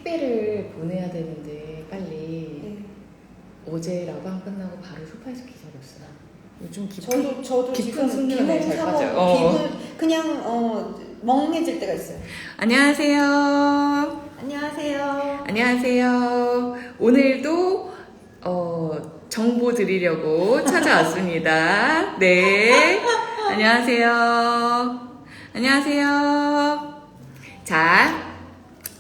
택배를 보내야 되는데 빨리. 네. 어제 라방 끝나고 바로 소파에서 기다렸어요. 요즘 저도 깊은 지금 숙면에 잘 비몽사몽, 빠져요. 그냥 멍해질 때가 있어요. 안녕하세요. 안녕하세요. 안녕하세요. 오늘도 정보 드리려고 찾아왔습니다. 네. 안녕하세요. 안녕하세요. 자,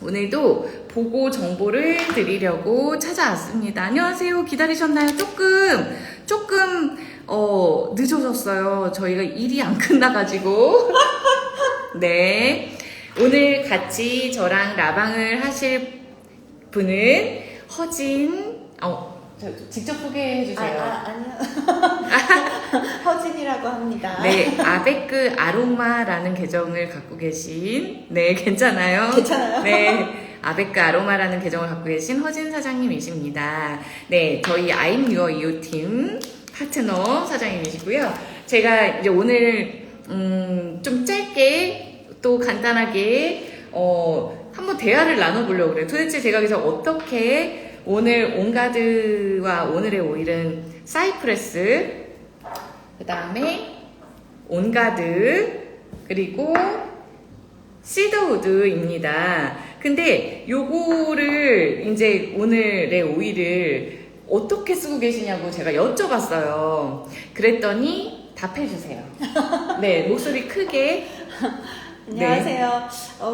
오늘도 보고 정보를 드리려고 찾아왔습니다. 안녕하세요. 기다리셨나요? 조금 늦어졌어요. 저희가 일이 안 끝나가지고. 네. 오늘 같이 저랑 라방을 하실 분은 허진, 직접 소개해 주세요. 아니요. 허진이라고 합니다. 네, 아베크 아로마라는 계정을 갖고 계신, 네, 괜찮아요? 괜찮아요? 네, 아베크 아로마라는 계정을 갖고 계신 허진 사장님이십니다. 네, 저희 I'm Your You 팀 파트너 사장님이시고요. 제가 이제 오늘, 좀 짧게 또 간단하게, 한번 대화를 나눠보려고 그래요. 도대체 제가 그래서 어떻게 오늘 온가드와 오늘의 오일은 사이프레스, 그 다음에 온가드, 그리고 시더우드입니다. 근데 요거를 이제 오늘의 오일을 어떻게 쓰고 계시냐고 제가 여쭤봤어요. 그랬더니 답해주세요. 네, 목소리 크게. 안녕하세요.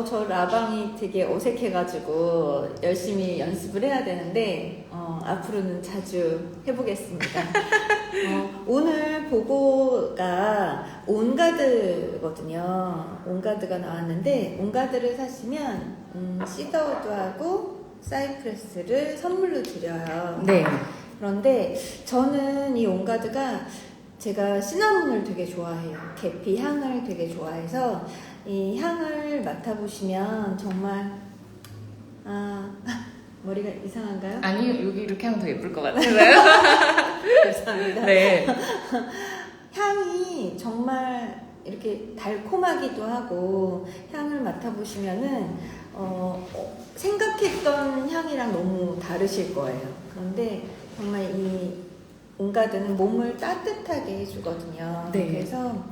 저 라방이 되게 어색해가지고 열심히 연습을 해야 되는데 앞으로는 자주 해보겠습니다. 오늘 보고가 온가드거든요. 온가드가 나왔는데 온가드를 사시면 시더우드하고 사이프레스를 선물로 드려요. 네. 그런데 저는 이 온가드가 제가 시나몬을 되게 좋아해요. 계피 향을 되게 좋아해서 이 향을 맡아보시면 정말 머리가 이상한가요? 아니, 여기 이렇게 하면 더 예쁠 것 같아요. 감사합니다. 네. 향이 정말 이렇게 달콤하기도 하고 향을 맡아보시면은 생각했던 향이랑 너무 다르실 거예요. 그런데 정말 이 온가드는 몸을 따뜻하게 해주거든요. 네. 그래서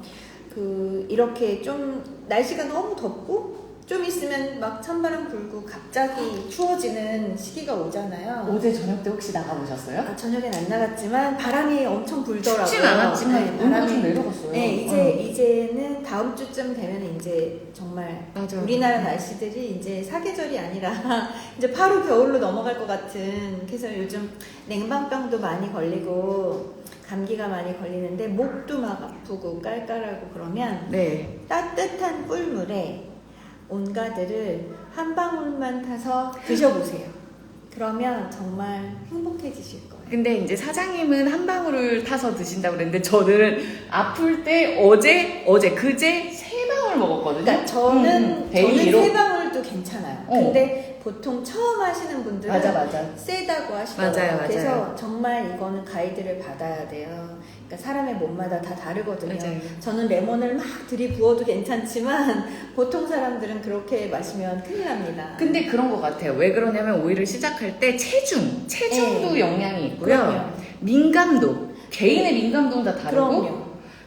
이렇게 좀 날씨가 너무 덥고 좀 있으면 막 찬바람 불고 갑자기 추워지는 시기가 오잖아요. 어제 저녁 때 혹시 나가보셨어요? 저녁엔 안 나갔지만 바람이 엄청 불더라고요. 춥진 않았지만 네, 바람이 좀 내려갔어요. 네, 이제는 다음 주쯤 되면 이제 정말 맞아요. 우리나라 날씨들이 이제 사계절이 아니라 이제 바로 겨울로 넘어갈 것 같은. 그래서 요즘 냉방병도 많이 걸리고 감기가 많이 걸리는데 목도 막 아프고 깔깔하고 그러면 네. 따뜻한 꿀물에 온가드를 한 방울만 타서 드셔보세요. 그러면 정말 행복해지실 거예요. 근데 이제 사장님은 한 방울을 타서 드신다고 그랬는데 저는 아플 때 그제 3방울 먹었거든요. 그러니까 저는 데일리로. 3방울도 괜찮아요. 근데 보통 처음 하시는 분들은 맞아. 세다고 하시더라고요. 맞아요. 그래서 정말 이거는 가이드를 받아야 돼요. 그러니까 사람의 몸마다 다 다르거든요. 맞아요. 저는 레몬을 막 들이부어도 괜찮지만 보통 사람들은 그렇게 마시면 큰일 납니다. 근데 그런 것 같아요. 왜 그러냐면 오일을 시작할 때 체중도 네. 영향이 있고요. 그럼요. 민감도, 개인의 민감도는 다 다르고. 그럼요.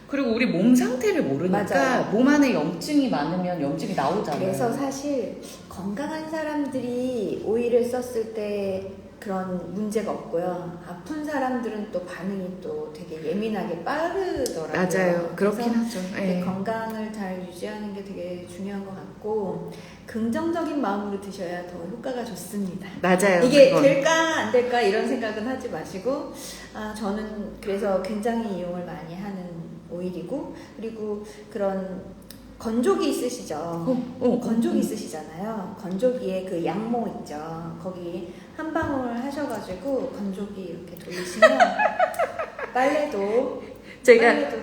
그리고 우리 몸 상태를 모르니까 맞아요. 몸 안에 염증이 많으면 염증이 나오잖아요. 그래서 사실 건강한 사람들이 오일을 썼을 때 그런 문제가 없고요. 아픈 사람들은 또 반응이 또 되게 예민하게 빠르더라고요. 맞아요. 그렇긴 그래서 하죠. 네. 건강을 잘 유지하는 게 되게 중요한 것 같고 긍정적인 마음으로 드셔야 더 효과가 좋습니다. 맞아요. 이게 그건. 될까 안 될까 이런 생각은 하지 마시고 저는 그래서 굉장히 이용을 많이 하는 오일이고 그리고 그런 건조기 있으시죠? 건조기 있으시잖아요. 건조기에 그 양모 있죠. 거기 한 방울 하셔가지고 건조기 이렇게 돌리시면 빨래도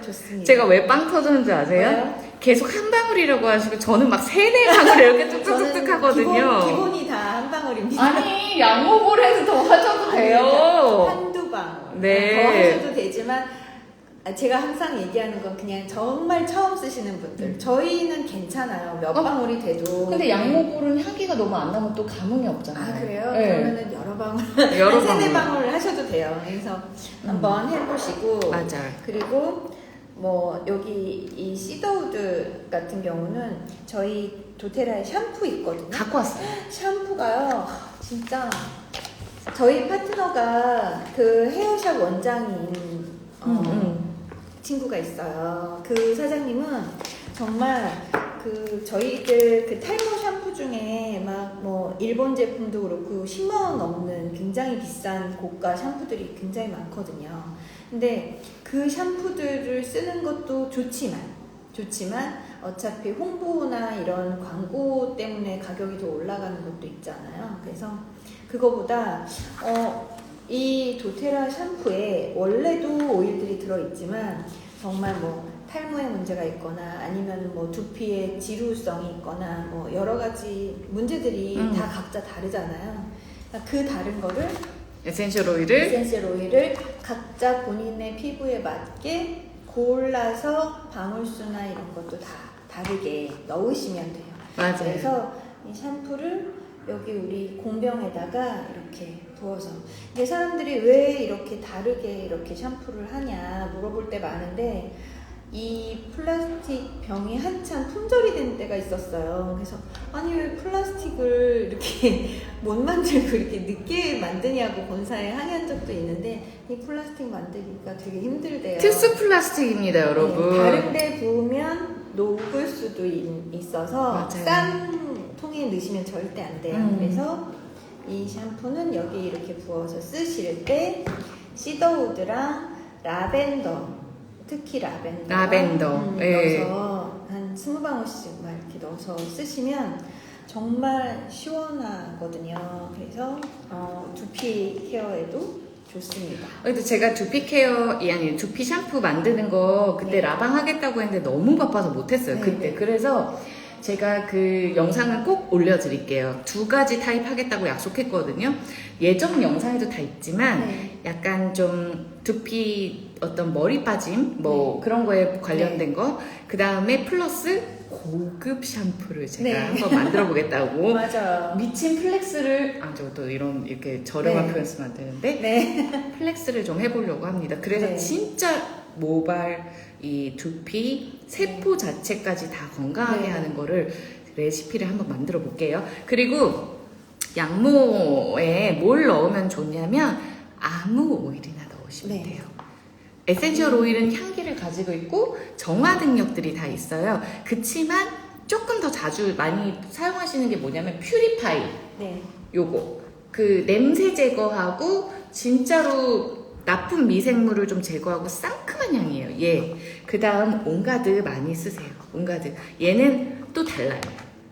좋습니다. 제가 왜 빵 터졌는지 아세요? 왜요? 계속 한 방울이라고 하시고 저는 막 3-4방울 이렇게 뚝뚝뚝뚝 하거든요. 기본이 다 한 방울입니다. 아니, 양모볼에서 더 하셔도 돼요. 한두 방울. 네. 더 하셔도 되지만 제가 항상 얘기하는 건 그냥 정말 처음 쓰시는 분들. 저희는 괜찮아요. 몇 방울이 돼도. 근데 양모볼은 향기가 너무 안 나면 또 감흥이 없잖아요. 아 그래요? 네. 그러면은 여러 방울, 여러 한 세네 방울. 방울 하셔도 돼요. 그래서 한번 해보시고. 맞아요. 그리고 뭐 여기 이 시더우드 같은 경우는 저희 도테라에 샴푸 있거든요. 갖고 왔어요. 샴푸가요, 진짜 저희 파트너가 그 헤어샵 원장인 친구가 있어요. 그 사장님은 정말 그 저희들 그 탈모 샴푸 중에 막 뭐 일본 제품도 그렇고 10만 원 넘는 굉장히 비싼 고가 샴푸들이 굉장히 많거든요. 근데 그 샴푸들을 쓰는 것도 좋지만 어차피 홍보나 이런 광고 때문에 가격이 더 올라가는 것도 있잖아요. 그래서 그거보다 이 도테라 샴푸에 원래도 오일들이 들어있지만 정말 뭐 탈모에 문제가 있거나 아니면 뭐 두피에 지루성이 있거나 뭐 여러 가지 문제들이 다 각자 다르잖아요. 그러니까 그 다른 거를 에센셜 오일을 각자 본인의 피부에 맞게 골라서 방울수나 이런 것도 다 다르게 넣으시면 돼요. 맞아요. 그래서 이 샴푸를 여기 우리 공병에다가 이렇게 부어서 이게 사람들이 왜 이렇게 다르게 이렇게 샴푸를 하냐 물어볼 때 많은데 이 플라스틱 병이 한참 품절이 된 때가 있었어요. 그래서 아니 왜 플라스틱을 이렇게 못 만들고 이렇게 늦게 만드냐고 본사에 항의한 적도 있는데 이 플라스틱 만들기가 되게 힘들대요. 특수 플라스틱입니다, 여러분. 네, 다른데 부으면 녹을 수도 있어서 맞아요. 싼 통에 넣으시면 절대 안 돼요. 그래서 이 샴푸는 여기 이렇게 부어서 쓰실 때 시더우드랑 라벤더, 특히 라벤더 예. 넣어서 한 20방울씩 막 이렇게 넣어서 쓰시면 정말 시원하거든요. 그래서 두피 케어에도 좋습니다. 근데 제가 두피 케어, 아니 두피 샴푸 만드는 거 그때 네. 라방 하겠다고 했는데 너무 바빠서 못했어요. 네, 그때. 네. 그래서 제가 그 영상을 꼭 올려드릴게요. 2가지 타입 하겠다고 약속했거든요. 예전 영상에도 다 있지만 네. 약간 좀 두피 어떤 머리 빠짐 뭐 그런 거에 관련된 거, 그 다음에 플러스 고급 샴푸를 제가 네. 한번 만들어 보겠다고. 맞아요. 미친 플렉스를, 저 또 이런 이렇게 저렴한 네. 표현 쓰면 안 되는데 네. 플렉스를 좀 해보려고 합니다. 그래서 네. 진짜 모발, 이 두피, 세포 자체까지 다 건강하게 네. 하는 거를 레시피를 한번 만들어 볼게요. 그리고 양모에 뭘 넣으면 좋냐면 아무 오일이나 넣으시면 네. 돼요. 에센셜 오일은 향기를 가지고 있고 정화 능력들이 다 있어요. 그치만 조금 더 자주 많이 사용하시는 게 뭐냐면 퓨리파이. 네. 요거 그 냄새 제거하고 진짜로 나쁜 미생물을 좀 제거하고 상큼한 향이에요. 얘. 그 다음 온가드 많이 쓰세요. 온가드. 얘는 또 달라요.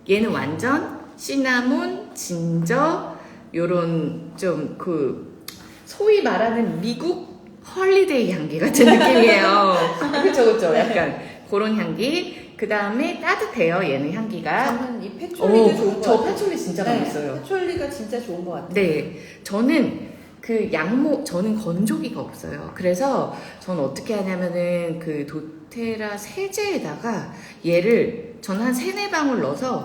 얘는 완전 시나몬, 진저, 요런 좀 그 소위 말하는 미국 헐리데이 향기 같은 느낌이에요. 그쵸. 약간 그런 향기. 그 다음에 따뜻해요. 얘는 향기가. 저는 이 패촐리도 좋은 것 저 같아요. 패촐리 진짜 맛있어요. 패촐리가 진짜 좋은 것 같아요. 네, 저는 저는 건조기가 없어요. 그래서 저는 어떻게 하냐면은 그 도테라 세제에다가 얘를 저는 한 3-4방울 넣어서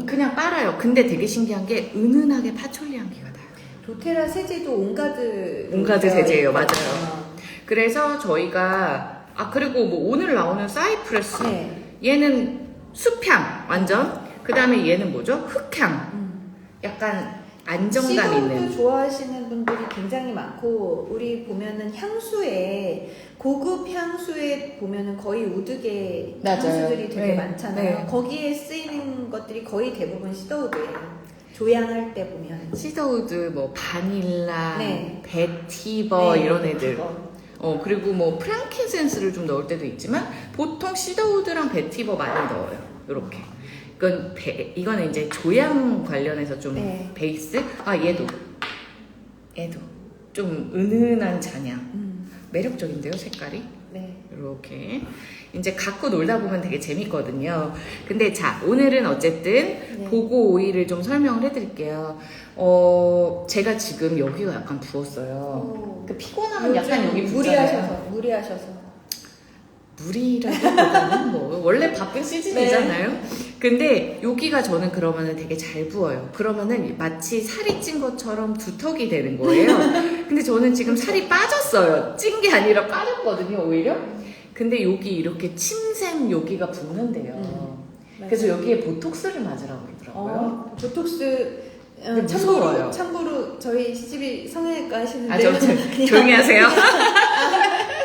그냥 빨아요. 근데 되게 신기한 게 은은하게 파촐리 향기가 나요. 도테라 세제도 온가드 세제예요. 맞아요. 그래서 저희가 그리고 뭐 오늘 나오는 사이프러스, 네. 얘는 숲향 완전. 그 다음에 얘는 뭐죠? 흙향. 약간 안정감 있는. 시도도 좋아하시는 분들이 굉장히 많고 우리 보면은 향수에 고급 향수에 보면은 거의 우드계 맞아요. 향수들이 되게 네. 많잖아요. 네. 거기에 쓰이는 것들이 거의 대부분 시더우드예요. 조향할 때 보면 시더우드, 뭐 바닐라, 네. 베티버 네, 이런 애들. 그거. 그리고 뭐 프랑킨센스를 좀 넣을 때도 있지만 보통 시더우드랑 베티버 많이 넣어요. 요렇게. 이거는 이제 조향 관련해서 좀 네. 베이스. 얘도 좀 은은한 잔향. 매력적인데요, 색깔이. 네. 이렇게 이제 갖고 놀다 보면 되게 재밌거든요. 근데 자, 오늘은 어쨌든 네. 보고 오일을 좀 설명을 해드릴게요. 제가 지금 여기가 약간 부었어요. 오. 그 피곤하면 약간 여기 요즘 붓잖아요. 무리하셔서 물이라기보다는 뭐 원래 바쁜 시즌이잖아요. 근데 여기가 저는 그러면은 되게 잘 부어요. 그러면은 마치 살이 찐 것처럼 두턱이 되는 거예요. 근데 저는 지금 살이 빠졌어요. 찐 게 아니라 빠졌거든요, 오히려. 근데 여기 이렇게 침샘 여기가 붓는데요. 그래서 여기에 보톡스를 맞으라고 그러더라고요. 보톡스 근데 무서워요. 참고로 저희 시집이 성형외과 하시는데 아, 조용히 하세요.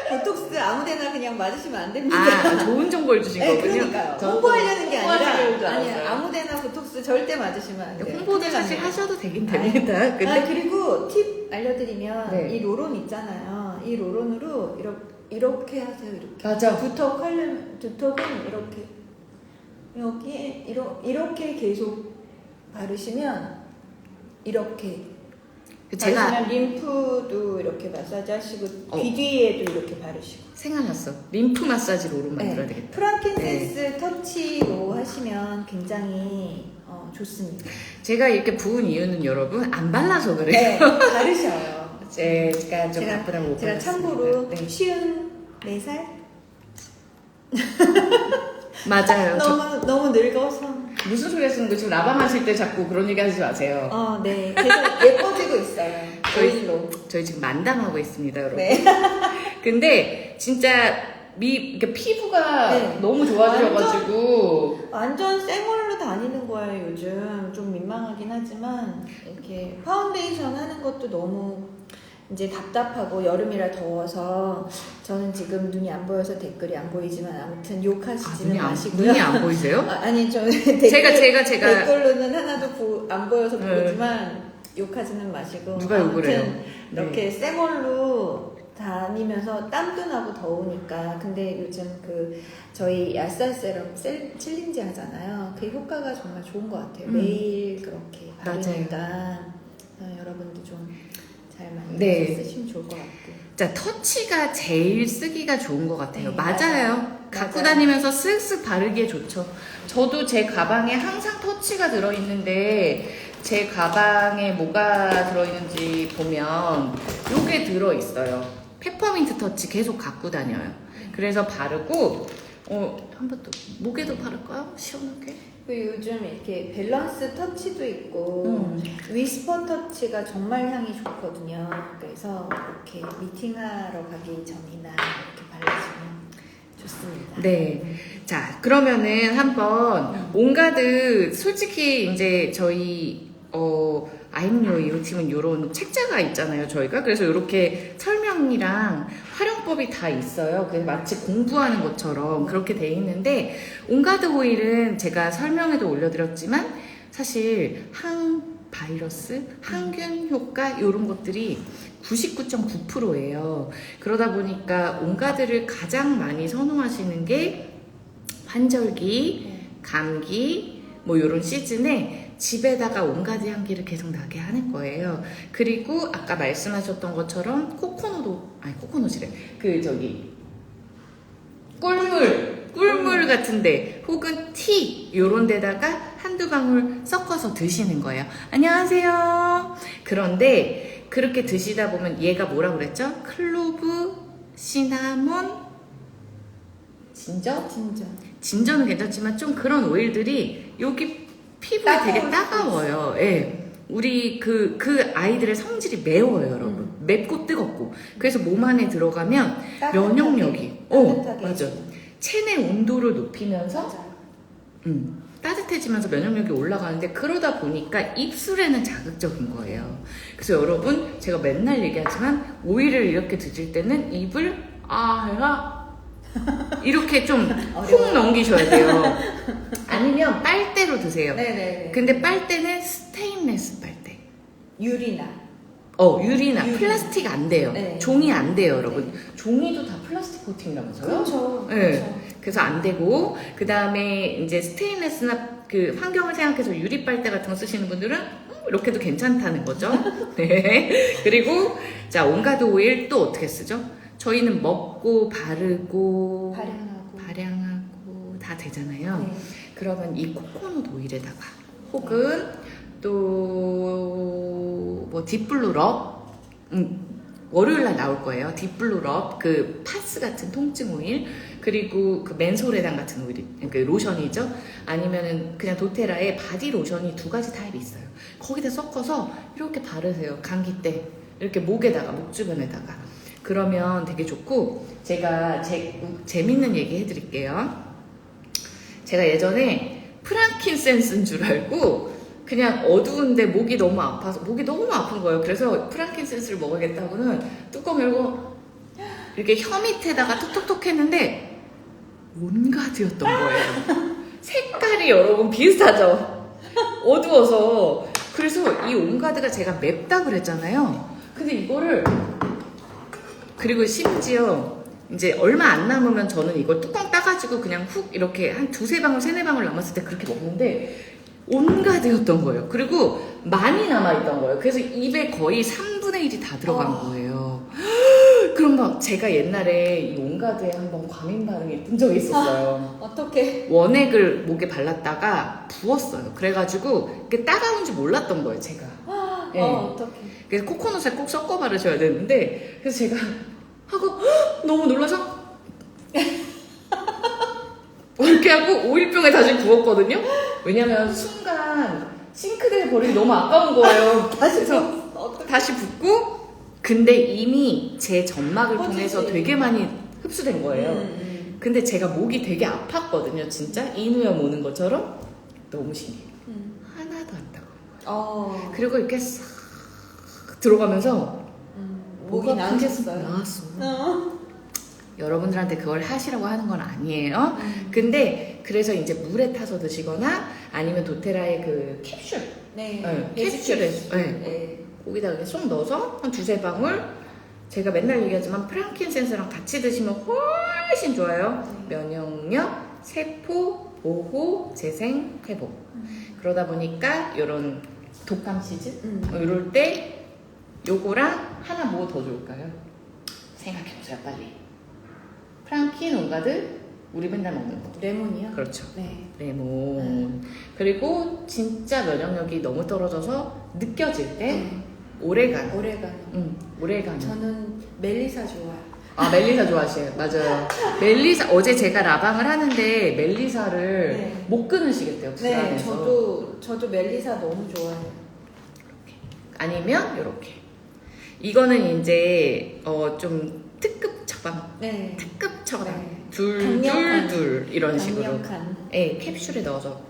보톡스 아무데나 그냥 맞으시면 안 됩니다. 좋은 정보를 주신 거군요. 그러니까요. 저도 홍보하려는 게 홍보하시려는 줄 아니라 알았어요. 아무데나 보톡스 절대 맞으시면 안 돼요. 홍보도 사실 하셔도 되긴 됩니다. 근데 그리고 팁 알려드리면 네. 이 로론 있잖아요. 이 로론으로 이렇게 하세요. 이렇게. 맞아. 두턱은 이렇게 여기에 이렇게 계속 바르시면 이렇게 제가 바르시면 림프도 이렇게 마사지 하시고 귀 뒤에도 이렇게 바르시고 생각났어. 림프 마사지 롤은 만들어야 되겠다. 프랑킨센스 터치로 하시면 굉장히 좋습니다. 제가 이렇게 부은 이유는 여러분 안 발라서 그래요. 네, 바르셔요. 제가 좀 바쁘다 못 제가 발랐습니다. 참고로 네. 쉬운 4살? 맞아요. 너무 늙어서. 무슨 소리 하시는 거예요? 지금 라방 하실 때 자꾸 그런 얘기 하지 마세요. 네. 계속 예뻐지고 있어요. 오일로. 저희 지금 만담하고 있습니다, 여러분. 네. 근데 진짜 이렇게 피부가 네. 너무 좋아지셔가지고 완전 생얼로 다니는 거예요, 요즘. 좀 민망하긴 하지만, 이렇게 파운데이션 하는 것도 너무 이제 답답하고 여름이라 더워서 저는 지금 눈이 안 보여서 댓글이 안 보이지만 아무튼 욕하시지는 마시고요. 눈이 안 보이세요? 아니, 저는 제가 댓글로는 하나도 안 보여서 모르지만 욕하지는 마시고. 누가 욕을 해요? 아무튼 이렇게 생얼로 다니면서 땀도 나고 더우니까. 근데 요즘 저희 야살 세럼 챌린지 하잖아요. 그 효과가 정말 좋은 것 같아요. 매일 그렇게 바르니까 여러분도 좀 잘 만들어서 쓰시면 좋을 것 같고. 자, 터치가 제일 쓰기가 좋은 것 같아요. 네, 맞아요. 갖고 다니면서 쓱쓱 바르기에 좋죠. 저도 제 가방에 항상 터치가 들어있는데 제 가방에 뭐가 들어있는지 보면 요게 들어있어요. 페퍼민트 터치 계속 갖고 다녀요. 그래서 바르고 한 번 더 목에도 바를까요? 시원하게. 요즘 이렇게 밸런스 터치도 있고 위스퍼 터치가 정말 향이 좋거든요. 그래서 이렇게 미팅하러 가기 전이나 이렇게 발라주면 좋습니다. 네. 자, 그러면은 한번 온가드 솔직히 이제 저희 아임요 이호 팀은 이런 책자가 있잖아요, 저희가. 그래서 이렇게 설명이랑 활용법이 다 있어요. 그래서 마치 공부하는 것처럼 그렇게 돼 있는데, 온가드 오일은 제가 설명에도 올려드렸지만 사실 항바이러스, 항균 효과 이런 것들이 99.9%예요. 그러다 보니까 온가드를 가장 많이 선호하시는 게 환절기, 감기, 뭐 이런 시즌에 집에다가 온가드 향기를 계속 나게 하는 거예요. 그리고 아까 말씀하셨던 것처럼 코코넛이래. 꿀물 같은데 혹은 티 요런 데다가 한두 방울 섞어서 드시는 거예요. 안녕하세요. 그런데 그렇게 드시다 보면 얘가 뭐라고 그랬죠? 클로브, 시나몬, 진저는 괜찮지만 좀 그런 오일들이 여기 피부에 되게 따가워요. 예. 우리 그 아이들의 성질이 매워요, 여러분. 맵고 뜨겁고. 그래서 몸 안에 들어가면 면역력이 맞아. 체내 온도를 높이면서 따뜻해지면서 면역력이 올라가는데, 그러다 보니까 입술에는 자극적인 거예요. 그래서 여러분, 제가 맨날 얘기하지만 오일을 이렇게 드실 때는 입을 이렇게 좀 훅 넘기셔야 돼요. 아니면 빨대로 드세요. 네네네. 근데 빨대는 스테인레스 빨대. 유리나 플라스틱 안 돼요. 네. 종이 안 돼요, 여러분. 종이도 다 플라스틱 코팅이라면서요? 그렇죠. 네. 그래서 안 되고, 그 다음에 이제 스테인레스나 그 환경을 생각해서 유리 빨대 같은 거 쓰시는 분들은 이렇게도 괜찮다는 거죠. 네. 그리고 자, 온가드 오일 또 어떻게 쓰죠? 저희는 먹고 바르고 발향하고 다 되잖아요. 네. 그러면 이 코코넛 오일에다가 혹은 또 뭐 딥블루 럽 월요일날 나올 거예요. 딥블루 럽 그 파스 같은 통증 오일 그리고 그 맨솔에단 같은 오일, 그 로션이죠. 아니면은 그냥 도테라에 바디 로션이 2가지 타입이 있어요. 거기다 섞어서 이렇게 바르세요. 감기 때 이렇게 목에다가, 목 주변에다가. 그러면 되게 좋고, 제가 재밌는 얘기 해드릴게요. 제가 예전에 프랑킨센스인 줄 알고 그냥 어두운데 목이 너무 아파서, 목이 너무 아픈 거예요. 그래서 프랑킨센스를 먹어야겠다고는 뚜껑 열고 이렇게 혀 밑에다가 톡톡톡 했는데 온가드였던 거예요. 색깔이 여러분 비슷하죠? 어두워서. 그래서 이 온가드가 제가 맵다 그랬잖아요. 근데 이거를, 그리고 심지어 이제 얼마 안 남으면 저는 이걸 뚜껑 따가지고 그냥 훅 이렇게 한 2-3방울, 3-4방울 남았을 때 그렇게 먹는데 온가드였던 거예요. 그리고 많이 남아있던 거예요. 그래서 입에 거의 3분의 1이 다 들어간 거예요. 그럼 막 제가 옛날에 이 온가드에 한번 과민 반응이 뜬 적이 있었어요. 어떻게? 원액을 목에 발랐다가 부었어요. 그래가지고 그게 따가운지 몰랐던 거예요, 제가. 네. 어떻게? 그래서 코코넛에 꼭 섞어 바르셔야 되는데, 그래서 제가 하고 너무 놀라서 이렇게 하고 오일병에 다시 부었거든요. 왜냐면 순간 싱크대에 버리기 너무 아까운 거예요. 그래서 다시 붓고, 근데 이미 제 점막을 통해서 되게 많이 흡수된 거예요. 근데 제가 목이 되게 아팠거든요, 진짜. 인후염 오는 것처럼. 너무 신기해요. 하나도 안 따가운 거예요. 그리고 이렇게 싹 들어가면서 목이 나으셨어요. 나왔어. 여러분들한테 그걸 하시라고 하는 건 아니에요. 근데 그래서 이제 물에 타서 드시거나 아니면 도테라의 그 캡슐, 캡슐에 거기다 이렇게 쏙 넣어서 한 2-3방울. 제가 맨날 얘기하지만 프랑킨센스랑 같이 드시면 훨씬 좋아요. 면역력, 세포, 보호, 재생, 회복. 그러다 보니까 이런 독감 시즌 이럴 때 요거랑 하나 뭐 더 좋을까요? 생각해보세요, 빨리. 프랑킨, 온가드, 우리 맨날 먹는 거. 레몬이요? 그렇죠. 네. 레몬. 그리고 진짜 면역력이 너무 떨어져서 느껴질 때 오레가노. 오레가노. 저는 멜리사 좋아요. 아, 멜리사 좋아하세요. 맞아요. 멜리사, 어제 제가 라방을 하는데 멜리사를 못 끊으시겠대요. 불안해서. 저도 멜리사 너무 좋아해요. 아니면 요렇게. 이거는 이제 좀 특급 처방. 특급 처방. 둘 이런 식으로. 강력한. 캡슐에 넣어서.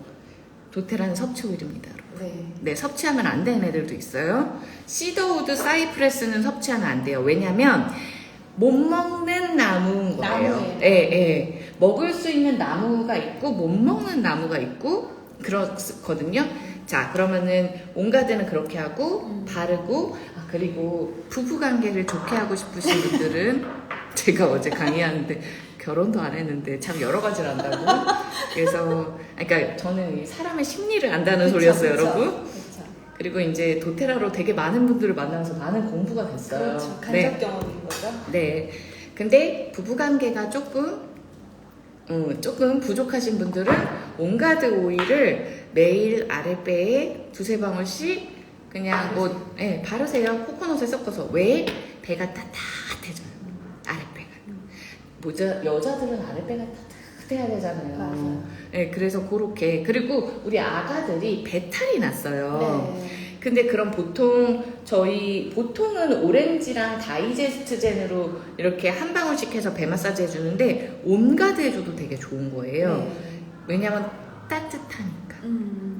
도테라는 섭취 오일입니다, 여러분. 네, 섭취하면 안 되는 애들도 있어요. 시더우드, 사이프레스는 섭취하면 안 돼요. 왜냐면 못 먹는 나무인 거예요. 먹을 수 있는 나무가 있고 못 먹는 나무가 있고 그렇거든요. 자, 그러면은 온가드는 그렇게 하고 바르고, 그리고 부부관계를 좋게 하고 싶으신 분들은 제가 어제 강의하는데 결혼도 안 했는데 참 여러 가지를 안다고. 그래서 그러니까 저는 사람의 심리를 안다는 소리였어요, 여러분. 그리고 이제 도테라로 되게 많은 분들을 만나면서 많은 공부가 됐어요. 그렇죠. 간접 경험인 거죠. 네. 근데 부부관계가 조금 부족하신 분들은 온가드 오일을 매일 아랫배에 2-3방울씩 그냥 바르세요. 코코넛에 섞어서. 왜? 배가 따뜻해져요. 아랫배가. 여자들은 아랫배가 따뜻해야 되잖아요. 맞아요. 네, 그래서 그렇게. 그리고 우리 아가들이 배탈이 났어요. 근데 그럼 보통은 오렌지랑 다이제스트젠으로 이렇게 한 방울씩 해서 배 마사지 해주는데 온가드 해줘도 되게 좋은 거예요. 왜냐면 따뜻하니까.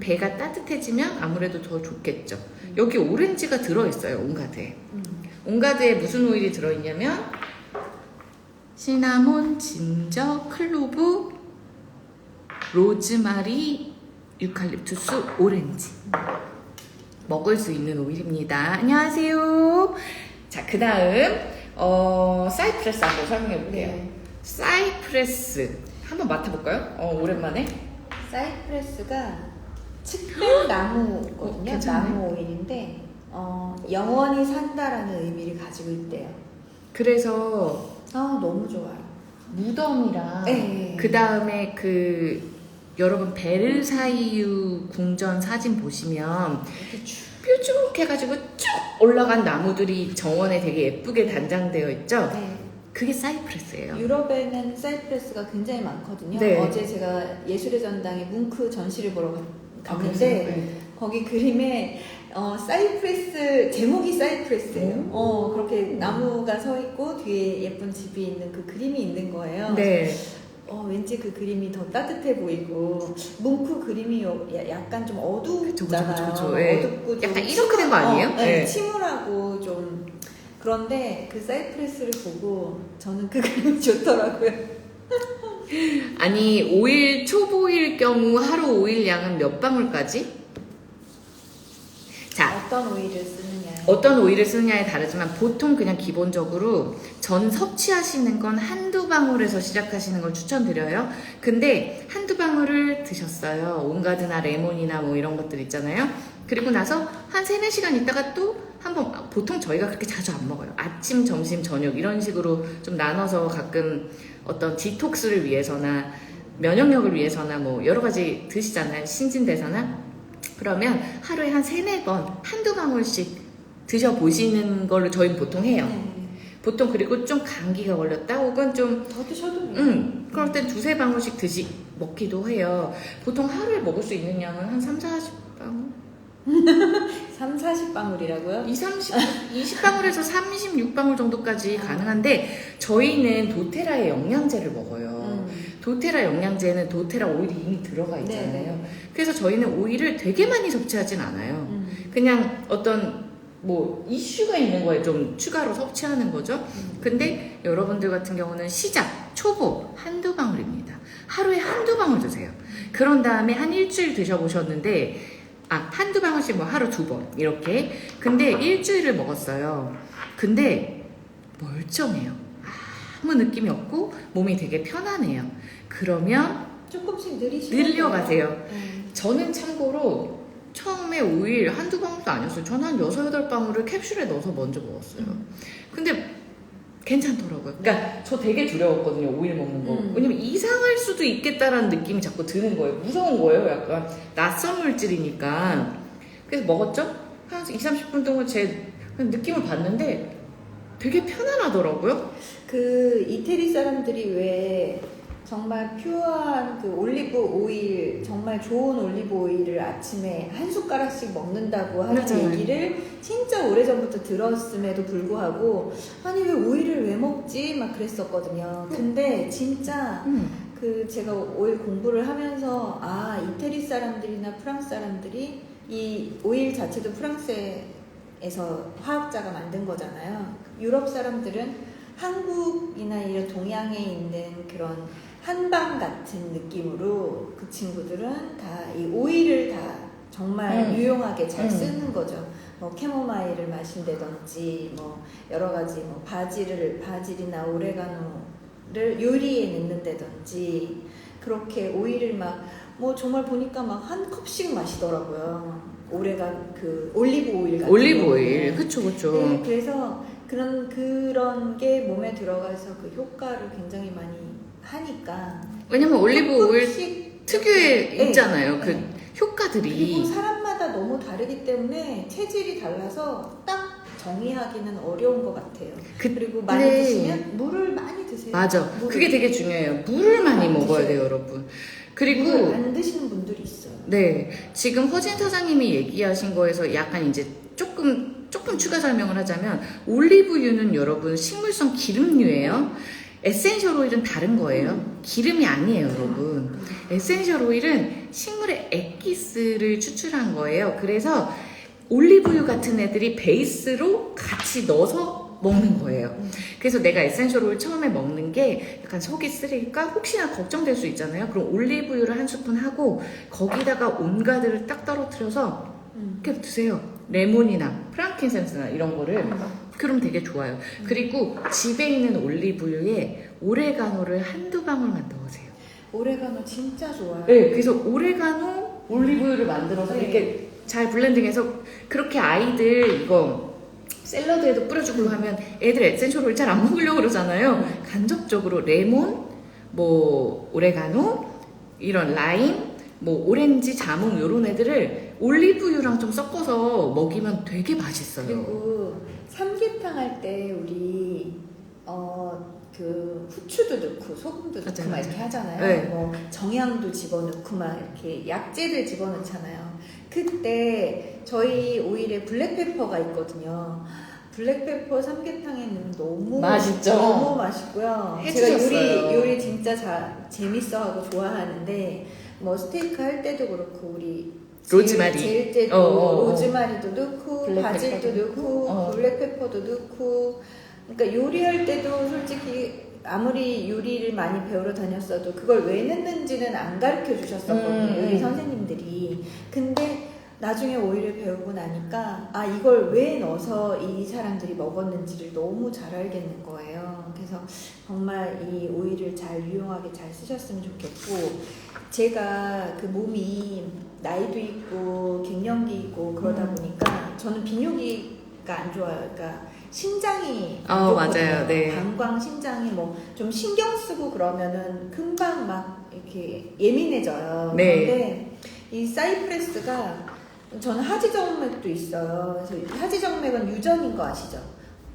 배가 따뜻해지면 아무래도 더 좋겠죠. 여기 오렌지가 들어있어요, 온가드에. 온가드에 무슨 오일이 들어있냐면 시나몬, 진저, 클로브, 로즈마리, 유칼립투스, 오렌지. 먹을 수 있는 오일입니다. 안녕하세요. 자, 그 다음 사이프레스 한번 설명해 볼게요. 사이프레스 한번 맡아볼까요? 오랜만에. 사이프레스가 측백 나무거든요. 나무 오일인데 영원히 산다라는 의미를 가지고 있대요. 그래서 너무 좋아요. 무덤이랑 그 다음에 여러분 베르사유 궁전 사진 보시면 뾰족해가지고 쭉 올라간 나무들이 정원에 되게 예쁘게 단장되어 있죠. 그게 사이프레스예요. 유럽에는 사이프레스가 굉장히 많거든요. 네. 어제 제가 예술의 전당에 뭉크 전시를 보러 갔는데 네. 거기 그림에 사이프레스 제목이 사이프레스예요. 그렇게 나무가 서 있고 뒤에 예쁜 집이 있는 그 그림이 있는 거예요. 네. 왠지 그 그림이 더 따뜻해 보이고 뭉크 그림이 약간 좀 어둡잖아요. 그쵸. 예. 어둡고 좀 약간 이렇게 된 거 아니에요? 네. 침울하고 좀 그런데 그 사이프레스를 보고 저는 그 그림이 좋더라고요. 아니 5일 초보일 경우 하루 오일 양은 몇 방울까지? 자, 어떤 오일을 쓰느냐. 어떤 오일을 쓰느냐에 다르지만 보통 그냥 기본적으로 전 섭취하시는 건 한두 방울에서 시작하시는 걸 추천드려요. 근데 한두 방울을 드셨어요. 온가드나 레몬이나 뭐 이런 것들 있잖아요. 그리고 나서 한 3, 4시간 있다가 또 한번, 보통 저희가 그렇게 자주 안 먹어요. 아침, 점심, 저녁 이런 식으로 좀 나눠서 가끔 어떤 디톡스를 위해서나 면역력을 위해서나 뭐 여러 가지 드시잖아요. 신진대사나. 그러면 하루에 한 3, 4번 한두 방울씩 드셔보시는 걸로 저희는 보통 해요. 보통 그리고 좀 감기가 걸렸다 혹은 좀 더 드셔도 그럴 땐 2, 3방울씩 먹기도 해요. 보통 하루에 먹을 수 있는 양은 한 3, 40방울? 3, 40방울이라고요? 20방울에서 36방울 정도까지 가능한데 저희는 도테라의 영양제를 먹어요. 도테라 영양제는 도테라 오일이 이미 들어가 있잖아요. 네네. 그래서 저희는 오일을 되게 많이 섭취하진 않아요. 그냥 어떤 뭐 이슈가 있는 거에 좀 추가로 섭취하는 거죠. 근데 여러분들 같은 경우는 시작, 초보 한두 방울입니다. 하루에 한두 방울 드세요. 그런 다음에 한 일주일 드셔보셨는데 한두 방울씩 뭐 하루 2번 이렇게. 근데 일주일을 먹었어요. 근데 멀쩡해요. 아무 느낌이 없고 몸이 되게 편안해요. 그러면 조금씩 늘리시면 늘려가세요. 저는 참고로 처음에 오일 한두 방울도 아니었어요. 저는 한 6, 8방울을 캡슐에 넣어서 먼저 먹었어요. 근데 괜찮더라고요. 그러니까 저 되게 두려웠거든요. 오일 먹는 거. 왜냐면 이상할 수도 있겠다라는 느낌이 자꾸 드는 거예요. 무서운 거예요. 약간 낯선 물질이니까. 그래서 먹었죠? 한 2, 30분 동안 제 느낌을 봤는데 되게 편안하더라고요. 그 이태리 사람들이 왜 정말 퓨어한 그 올리브 오일, 정말 좋은 올리브 오일을 아침에 한 숟가락씩 먹는다고 하는 맞아요. 얘기를 진짜 오래전부터 들었음에도 불구하고 아니 왜 오일을 왜 먹지? 막 그랬었거든요. 근데 진짜 그 제가 오일 공부를 하면서 이태리 사람들이나 프랑스 사람들이 이 오일 자체도 프랑스에서 화학자가 만든 거잖아요. 유럽 사람들은 한국이나 이런 동양에 있는 그런 한방 같은 느낌으로 그 친구들은 다 이 오일을 다 정말 유용하게 잘 쓰는 거죠. 뭐 캐모마일을 마신다든지 뭐 여러 가지 뭐 바질이나 오레가노를 요리에 넣는다든지 그렇게 오일을 막 뭐 정말 보니까 막 한 컵씩 마시더라고요. 그 올리브 오일 같은 올리브 오일. 그쵸. 네, 그래서 그런 게 몸에 들어가서 그 효과를 굉장히 많이 하니까. 왜냐면 올리브 오일 특유의 네, 있잖아요. 그 네. 효과들이. 그리고 사람마다 너무 다르기 때문에 체질이 달라서 딱 정의하기는 어려운 것 같아요. 그리고 많이 드시면 물을 많이 드세요. 맞아. 그게 되게 중요해요. 물을 많이 먹어야 돼요, 여러분. 그리고 물을 안 드시는 분들이 있어요. 네, 지금 허진 사장님이 얘기하신 거에서 약간 이제 조금 추가 설명을 하자면 올리브유는 여러분 식물성 기름류예요. 에센셜 오일은 다른 거예요. 기름이 아니에요, 여러분. 에센셜 오일은 식물의 액기스를 추출한 거예요. 그래서 올리브유 같은 애들이 베이스로 같이 넣어서 먹는 거예요. 그래서 내가 에센셜 오일 처음에 먹는 게 약간 속이 쓰릴까 혹시나 걱정될 수 있잖아요. 그럼 올리브유를 한 스푼 하고 거기다가 온가드를 딱 떨어뜨려서 이렇게 드세요. 레몬이나 프랑킨센스나 이런 거를. 그럼 되게 좋아요. 그리고 집에 있는 올리브유에 오레가노를 한두 방울만 넣으세요. 오레가노 진짜 좋아요. 네, 그래서 오레가노 올리브유를 만들어서 네. 이렇게 잘 블렌딩해서 그렇게 아이들 이거 샐러드에도 뿌려주고 하면 애들 에센셜 오일 잘 안 먹으려고 그러잖아요. 간접적으로 레몬, 뭐 오레가노, 이런 라임, 뭐 오렌지, 자몽 이런 애들을 올리브유랑 좀 섞어서 먹이면 되게 맛있어요. 그리고 삼계탕 할 때 우리 그 후추도 넣고 소금도 넣고 맞아요. 막 이렇게 하잖아요. 네. 뭐 정향도 집어넣고 막 이렇게 약재들 집어넣잖아요. 그때 저희 오일에 블랙페퍼가 있거든요. 블랙페퍼 삼계탕에 넣으면 너무 맛있죠? 너무 맛있고요. 해주셨어요. 제가 요리 진짜 재밌어하고 좋아하는데 뭐 스테이크 할 때도 그렇고 우리 로즈마리. 제일 때도 로즈마리도 넣고 블랙페퍼도 바질도 넣고 블랙페퍼도 넣고 그러니까 요리할 때도 솔직히 아무리 요리를 많이 배우러 다녔어도 그걸 왜 넣는지는 안 가르쳐 주셨었거든요. 요리 선생님들이. 근데 나중에 오일을 배우고 나니까 아 이걸 왜 넣어서 이 사람들이 먹었는지를 너무 잘 알겠는 거예요. 그래서 정말 이 오일을 잘 유용하게 잘 쓰셨으면 좋겠고 제가 그 몸이 나이도 있고 갱년기 있고 그러다 보니까 저는 비뇨기가 안 좋아요. 그러니까 신장이 안 좋거든요. 맞아요. 네. 방광 신장이 뭐 좀 신경 쓰고 그러면은 금방 막 이렇게 예민해져요. 네. 그런데 이 사이프레스가 저는 하지정맥도 있어요. 그래서 하지정맥은 유전인 거 아시죠?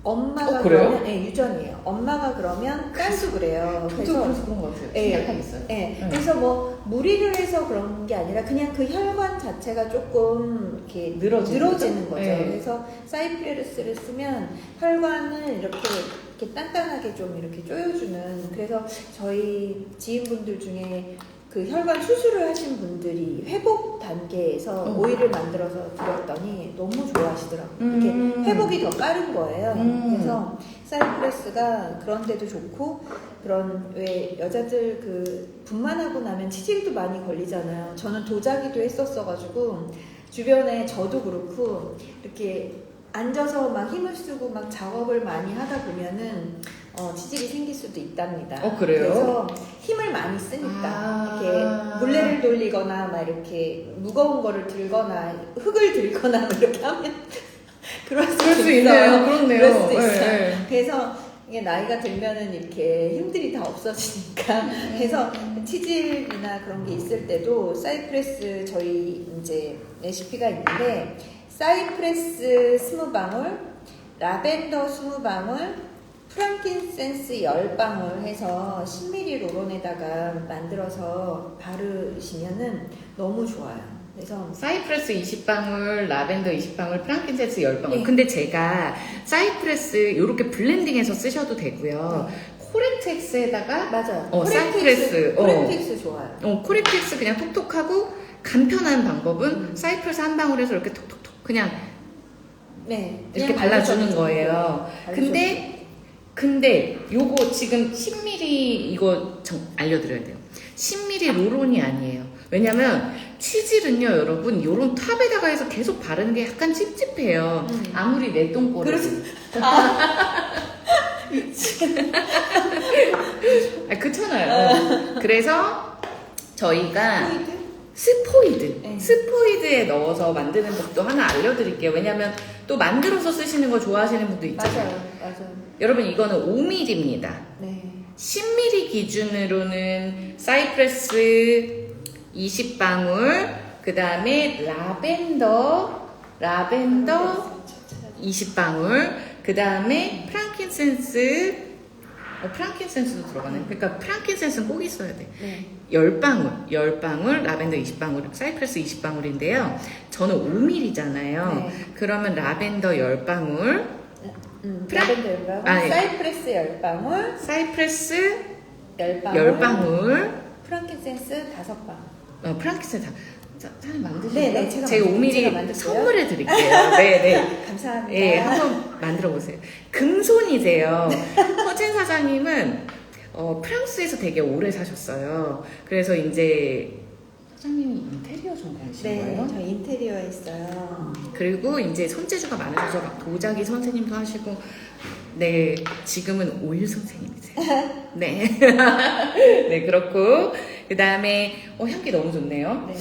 엄마가 그래요? 그러면 네, 유전이에요. 엄마가 그러면 딸도 그래요. 그래서 그런 것 같아요. 예, 약간 있어요. 예. 그래서 뭐 무리를 해서 그런 게 아니라 그냥 그 혈관 자체가 조금 이렇게 늘어지는 거죠. 네. 그래서 사이프레스를 쓰면 혈관을 이렇게 단단하게 좀 이렇게 조여주는. 그래서 저희 지인분들 중에 그 혈관 수술을 하신 분들이 회복 단계에서 오일을 만들어서 드렸더니 너무 좋아하시더라고요. 이렇게 회복이 더 빠른 거예요. 그래서 사이프레스가 그런 데도 좋고 그런 왜 여자들 그 분만하고 나면 치질도 많이 걸리잖아요. 저는 도자기도 했었어가지고 주변에 저도 그렇고 이렇게 앉아서 막 힘을 쓰고 막 작업을 많이 하다 보면은 치질이 생길 수도 있답니다. 그래요? 그래서 힘을 많이 쓰니까 이렇게 물레를 돌리거나 막 이렇게 무거운 거를 들거나 흙을 들거나 뭐 이렇게 하면 그럴 수 있네요. 그렇네요. 그럴 수도 있어요. 네. 그래서 이게 나이가 들면은 이렇게 힘들이 다 없어지니까 그래서 치질이나 그런 게 있을 때도 사이프레스 저희 이제 레시피가 있는데 사이프레스 20방울, 라벤더 20방울, 프랑킨센스 10방울 해서 10ml 로론에다가 만들어서 바르시면은 너무 좋아요. 그래서 사이프레스 20방울, 라벤더 20방울, 프랑킨센스 10방울. 네. 근데 제가 사이프레스 이렇게 블렌딩해서 쓰셔도 되고요. 코렌텍스에다가 맞아요. 사이프레스. 코렌텍스 좋아요. 코렌텍스 그냥 톡톡하고 간편한 방법은 사이프레스 한 방울에서 이렇게 톡톡톡 그냥 네, 이렇게 발라주는 거예요. 근데 요거 지금 10ml 이거 알려드려야 돼요. 10ml 로론이 아니에요. 왜냐면 치질은요 여러분 요런 탑에다가 해서 계속 바르는 게 약간 찝찝해요. 아무리 내 똥꼬를 그렇잖아요. 그래서 저희가 스포이드에 넣어서 만드는 법도 하나 알려드릴게요. 왜냐면 또 만들어서 쓰시는 거 좋아하시는 분도 있잖아요. 맞아요. 여러분 이거는 5mm입니다. 네. 10mm 기준으로는 사이프레스 20방울, 그 다음에 라벤더 20방울, 그 다음에 프랑킨센스도 들어가네. 그러니까 프랑킨센스는 꼭 있어야 돼. 네. 10방울, 라벤더 20방울, 사이프레스 20방울인데요. 저는 5mm잖아요. 네. 그러면 라벤더 10방울, 라벤더 10방울, 사이프레스 10방울, 사이프레스 10방울, 10방울, 프랑킨센스 5방울. 프랑킨센스 사장님 만드시죠? 네, 제가 5mm 선물해 드릴게요. 네. 감사합니다. 네, 한번 만들어 보세요. 금손이세요. 허진 사장님은 프랑스에서 되게 오래 사셨어요. 그래서 이제 사장님이 인테리어 전공이신 거예요? 네, 저 인테리어에 있어요. 그리고 이제 손재주가 많으셔서 막 도자기 선생님도 하시고, 네, 지금은 오일 선생님이세요. 네. 네, 그렇고, 그 다음에, 향기 너무 좋네요. 네.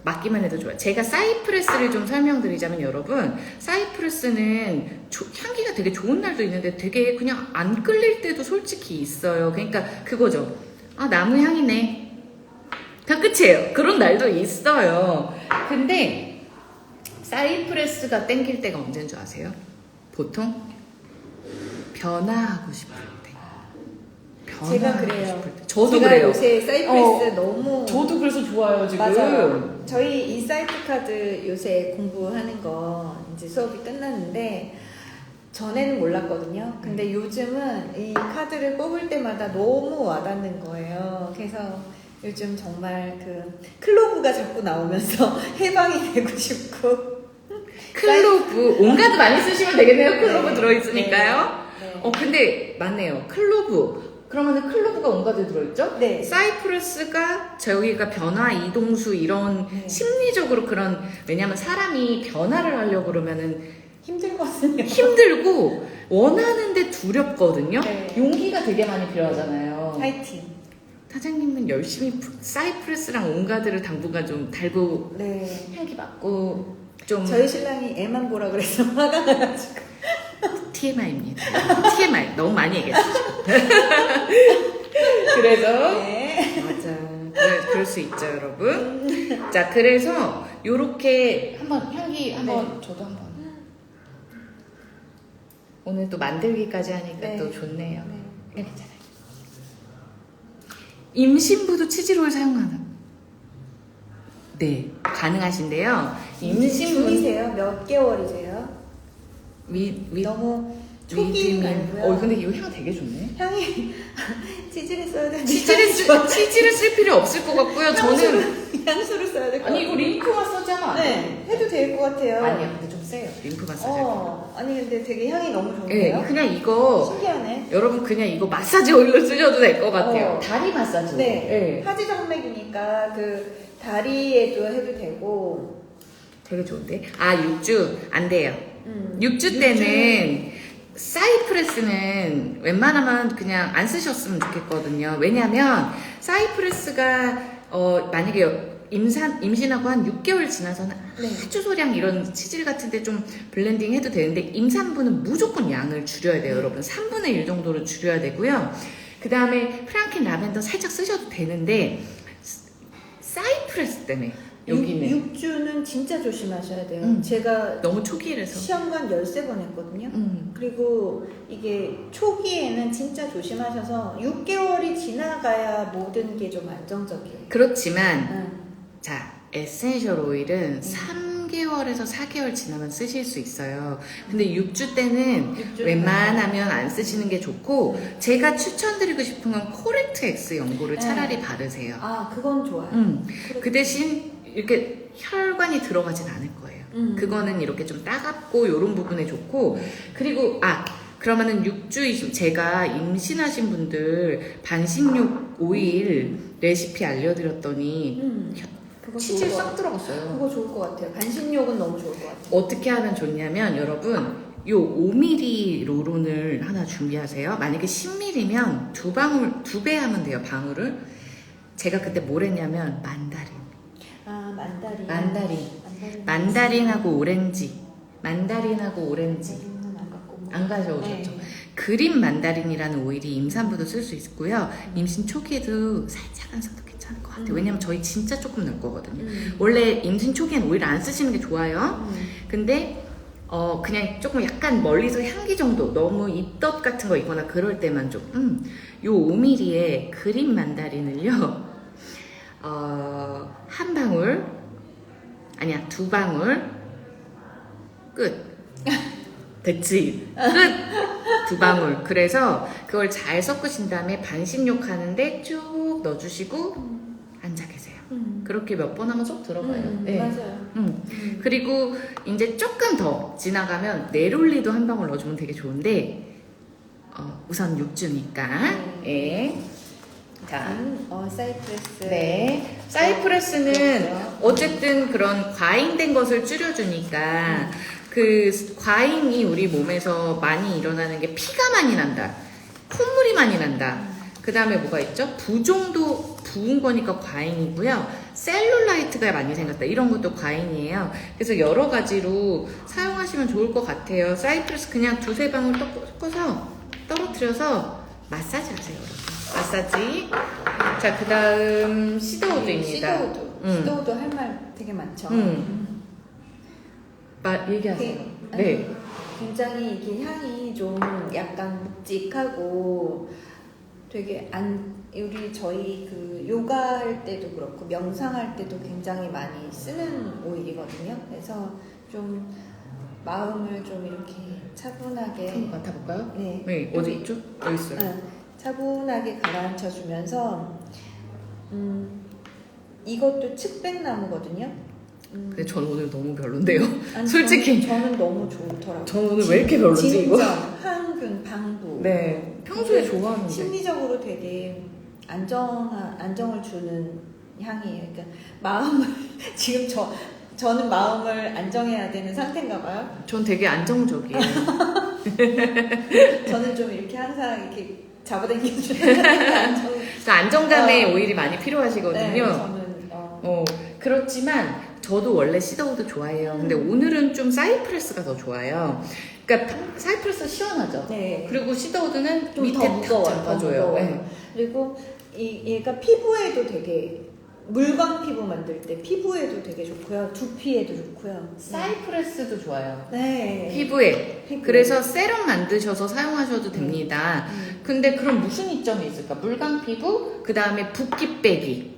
맡기만 해도 좋아요. 제가 사이프레스를 좀 설명드리자면 여러분, 사이프레스는 향기가 되게 좋은 날도 있는데 되게 그냥 안 끌릴 때도 솔직히 있어요. 그러니까 그거죠. 아, 나무 향이네. 다 끝이에요. 그런 날도 있어요. 근데 사이프레스가 땡길 때가 언제인 줄 아세요? 보통 변화하고 싶을 때. 제가 그래요. 저도 제가 그래요. 요새 사이프레스 너무 저도 그래서 좋아요 지금. 맞아요. 저희 인사이트 카드 요새 공부하는 거 이제 수업이 끝났는데 전에는 몰랐거든요. 근데 요즘은 이 카드를 뽑을 때마다 너무 와닿는 거예요. 그래서 요즘 정말 그 클로브가 자꾸 나오면서 해방이 되고 싶고 클로브 온가드 많이 쓰시면 되겠네요. 클로브 네. 들어있으니까요. 네. 근데 맞네요. 클로브. 그러면은 클로브가 온가드 들어있죠? 네. 사이프러스가 저희가 변화, 이동수 이런 네. 심리적으로 그런 왜냐면 사람이 변화를 하려고 그러면은 힘들거든요. 힘들고 원하는데 두렵거든요. 네. 용기가 되게 많이 필요하잖아요. 파이팅. 사장님은 열심히 사이프러스랑 온가드를 당분간 좀 달고 네. 향기 맡고 좀 저희 신랑이 애만 보라 그래서 화가 나가지고. TMI입니다. TMI 너무 많이 얘기했어요. 그래서 네. 맞아. 그럴 수 있죠, 여러분. 자, 그래서 요렇게 한번 향기 한번 저도 한번 오늘 또 만들기까지 하니까 네. 또 좋네요. 네. 괜찮아요. 임신부도 치즈롤 사용하는? 네, 가능하신데요. 임신부 중이세요? 몇 개월이세요? 너무 초기 말고요. 근데 이거 향 되게 좋네. 향이 치즈를 써야 되는데 치즈를 쓸 필요 없을 것 같고요. 저는 향수를 써야 될 것 같아요. 아니 이거 림프 마사지 하면 안 돼요? 네, 해도 될 것 같아요. 아니요, 근데 좀 세요. 림프 마사지. 아니 근데 되게 향이 너무 네, 좋은데요? 그냥 이거 신기하네. 여러분 그냥 이거 마사지 오일로 쓰셔도 될 것 같아요. 어. 다리 마사지. 네, 하지정맥이니까 그 다리에도 해도 되고. 되게 좋은데. 아 6주 안 돼요. 6주 때는 사이프레스는 웬만하면 그냥 안 쓰셨으면 좋겠거든요. 왜냐면 사이프레스가 만약에 임신하고 한 6개월 지나서는 네. 아주 소량 이런 치질 같은데 좀 블렌딩 해도 되는데 임산부는 무조건 양을 줄여야 돼요, 여러분. 3분의 1 정도로 줄여야 되고요. 그 다음에 프랑켄 라벤더 살짝 쓰셔도 되는데 사이프레스 때문에 여기는 6주는 진짜 조심하셔야 돼요. 제가 너무 초기라서 시험관 13번 했거든요. 그리고 이게 초기에는 진짜 조심하셔서 6개월이 지나가야 모든 게 좀 안정적이에요. 그렇지만 자, 에센셜 오일은 3개월에서 4개월 지나면 쓰실 수 있어요. 근데 6주 때는 6주 웬만하면 안 쓰시는 게 좋고 제가 추천드리고 싶은 건 코렉트 X 연고를 차라리 바르세요. 아, 그건 좋아요. 그 대신 이렇게 혈관이 들어가진 않을 거예요. 그거는 이렇게 좀 따갑고 이런 부분에 좋고 그리고 그러면은 6주 제가 임신하신 분들 반신욕 오일 레시피 알려드렸더니 그거 치질 좋을 것 싹 들어갔어요. 그거 좋을 것 같아요. 반신욕은 너무 좋을 것 같아요. 어떻게 하면 좋냐면 여러분 요 5mm 로론을 하나 준비하세요. 만약에 10mm면 두 배 하면 돼요, 방울을. 제가 그때 뭘 했냐면 만다린. 만다린하고 오렌지. 만다린하고 오렌지. 안 가져오셨죠? 네. 그린 만다린이라는 오일이 임산부도 쓸 수 있고요. 임신 초기에도 살짝 안 써도 괜찮을 것 같아요. 왜냐면 저희 진짜 조금 넣을 거거든요. 원래 임신 초기엔 오일 안 쓰시는 게 좋아요. 근데 그냥 조금 약간 멀리서 향기 정도 너무 입덧 같은 거 있거나 그럴 때만 좀 요 5mm의 그린 만다린을요 한 방울 아니야 2방울 끝 됐지 끝 2방울 그래서 그걸 잘 섞으신 다음에 반신욕 하는데 쭉 넣어주시고 앉아 계세요. 그렇게 몇 번 하면 쏙 들어가요. 네. 맞아요. 그리고 이제 조금 더 지나가면 네롤리도 한 방울 넣어주면 되게 좋은데 우선 6주니까 예. 자, 사이프레스. 네. 사이프레스는 그렇죠. 어쨌든 그런 과잉된 것을 줄여주니까 그 과잉이 우리 몸에서 많이 일어나는 게 피가 많이 난다. 콧물이 많이 난다. 그 다음에 뭐가 있죠? 부종도 부은 거니까 과잉이고요. 셀룰라이트가 많이 생겼다. 이런 것도 과잉이에요. 그래서 여러 가지로 사용하시면 좋을 것 같아요. 사이프레스 그냥 2-3방울 섞어서 떨어뜨려서 마사지 하세요, 여러분. 마사지. 자, 그 다음 시더우드입니다. 시더우드 할 말 되게 많죠. 얘기하세요. 아니, 네. 굉장히 이게 향이 좀 약간 묵직하고 되게 우리 저희 그 요가 할 때도 그렇고 명상할 때도 굉장히 많이 쓰는 오일이거든요. 그래서 좀 마음을 좀 이렇게 차분하게 한번 맡아볼까요? 네, 네, 어디 있죠? 여기 있어요. 차분하게 가라앉혀 주면서 이것도 측백나무거든요. 근데 전 오늘 너무 별론데요. 아니, 솔직히 저는 너무 좋더라고요. 저는 오늘 왜 이렇게 별로지 이거? 진정, 항균, 방부. 네, 평소에 좋아하는데. 심리적으로 되게 안정을 주는 향이에요. 그러니까 마음을 지금 저는 마음을 안정해야 되는 상태인가 봐요. 전 되게 안정적이에요. 저는 좀 이렇게 항상 이렇게 잡아당겨주는 안정감에 오일이 많이 필요하시거든요. 네, 저는 그렇지만 저도 원래 시더우드 좋아해요. 근데 오늘은 좀 사이프레스가 더 좋아요. 그러니까 사이프레스 시원하죠. 네. 그리고 시더우드는 좀 밑에 더 탁 무거워요. 잡아줘요. 네. 그리고 얘가 피부에도 되게 물광 피부 만들 때 피부에도 되게 좋고요. 두피에도 좋고요. 사이프레스도 좋아요. 네. 피부에. 그래서 세럼 만드셔서 사용하셔도 됩니다. 음. 근데 그럼 무슨 이점이 있을까? 물광 피부, 그 다음에 붓기 빼기.